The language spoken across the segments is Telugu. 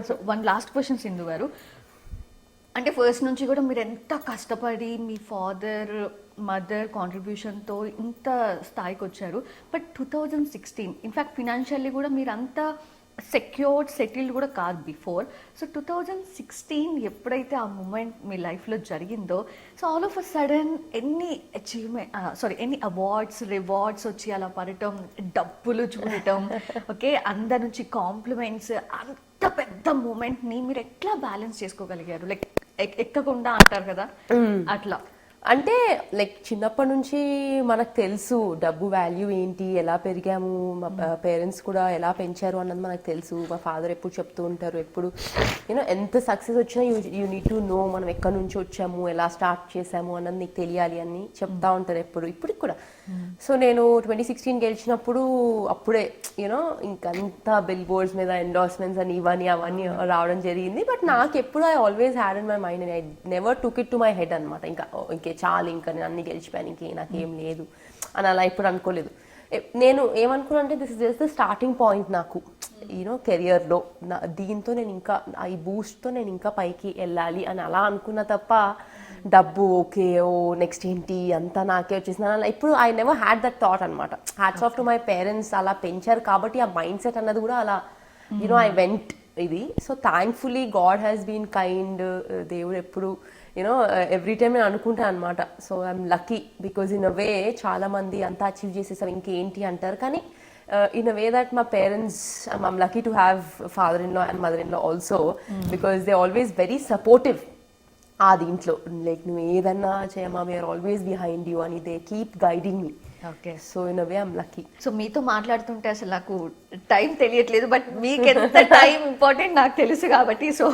So one last question Sindhu గారు, అంటే ఫస్ట్ నుంచి కూడా మీరు ఎంత కష్టపడి మీ ఫాదర్ మదర్ కాంట్రిబ్యూషన్తో ఇంత స్థాయికి వచ్చారు. బట్ 2016 ఇన్ఫ్యాక్ట్ ఫినాన్షియల్లీ కూడా మీరు అంత సెక్యూర్డ్ సెటిల్డ్ కూడా కాదు బిఫోర్. సో 2016 ఎప్పుడైతే ఆ మూమెంట్ మీ లైఫ్లో జరిగిందో, so all of a sudden ఎన్ని ఎన్ని అవార్డ్స్ రివార్డ్స్ వచ్చి అలా పడటం, డబ్బులు చూడటం, ఓకే అందరి నుంచి కాంప్లిమెంట్స్, అంత పెద్ద మూమెంట్ని మీరు ఎట్లా బ్యాలెన్స్ చేసుకోగలిగారు? లైక్ ఎక్కకుండా అంటారు కదా అట్లా. అంటే లైక్ చిన్నప్పటి నుంచి మనకు తెలుసు డబ్బు వాల్యూ ఏంటి, ఎలా పెరిగాము, మా పేరెంట్స్ కూడా ఎలా పెంచారు అన్నది మనకు తెలుసు. మా ఫాదర్ ఎప్పుడు చెప్తూ ఉంటారు, ఎప్పుడు ఎంత సక్సెస్ వచ్చినా యూ నీడ్ టు నో మనం ఎక్కడి నుంచి వచ్చాము, ఎలా స్టార్ట్ చేసాము అన్నది నీకు తెలియాలి అని చెప్తా ఉంటారు ఎప్పుడు, ఇప్పటికి కూడా. సో నేను 2016 గెలిచినప్పుడు అప్పుడే ఇంకంతా బిల్ బోర్డ్స్ మీద ఎండార్స్మెంట్స్ అని ఇవన్నీ అవన్నీ రావడం జరిగింది. బట్ నాకు ఎప్పుడు I always had in my mind, I never took it to my head అనమాట. ఇంకే చాలు, ఇంకా నేను అన్ని గెలిచిపోయాను, ఇంకే నాకేం లేదు అని అలా ఎప్పుడు అనుకోలేదు. నేను ఏమనుకున్నా అంటే this is just the starting point నాకు కెరియర్లో. దీంతో నేను ఇంకా ఈ బూస్ట్తో నేను ఇంకా పైకి వెళ్ళాలి అని అలా అనుకున్న తప్ప డబ్బు ఓకే నెక్స్ట్ ఏంటి అంతా నాకే వచ్చేసింది అలా ఇప్పుడు I never had that thought అనమాట. Hats off to my parents, అలా పెంచారు కాబట్టి ఆ మైండ్ సెట్ అన్నది కూడా అలా ఐ వెంట్ ఇది. So thankfully God has been kind. దేవుడు ఎప్పుడు ఎవ్రీ టైమ్ నేను అనుకుంటాను అనమాట. So I'm lucky because in a way చాలా మంది అంతా అచీవ్ చేసేసారు ఇంకేంటి అంటారు, కానీ in a way that my parents, I'm lucky to have father-in-law and mother-in-law also, because they're always very supportive. దీంట్లో లైక్ నువ్వు ఏదన్నా చేయమా, వీఆర్ ఆల్వేస్ బిహైండ్ యూ అని they keep guiding me. Okay, so in a way I'm lucky. So మీతో మాట్లాడుతుంటే అసలు నాకు టైం తెలియట్లేదు, బట్ మీకు ఎంత టైం ఇంపార్టెంట్ నాకు తెలుసు కాబట్టి సో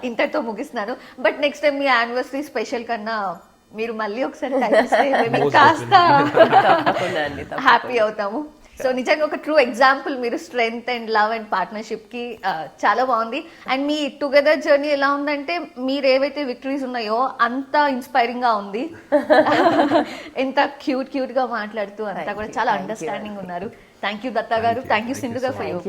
ఇంతటితో ముగిస్తున్నాను. But next time me anniversary special కన్నా మీరు మళ్ళీ ఒకసారి టైం ఇస్తే మేము కాస్త హ్యాపీ అవుతాము. సో నిజంగా ఒక ట్రూ ఎగ్జాంపుల్ మీరు, strength and love and partnership కి చాలా బాగుంది. అండ్ మీ టుగెదర్ జర్నీ ఎలా ఉందంటే మీరు ఏవైతే విక్టరీస్ ఉన్నాయో అంత ఇన్స్పైరింగ్ గా ఉంది. ఎంత క్యూట్ గా మాట్లాడుతూ అంతా కూడా చాలా అండర్స్టాండింగ్ ఉన్నారు. థ్యాంక్ యూ దత్తా గారు, థ్యాంక్ యూ సింధు గారు ఫర్ యువర్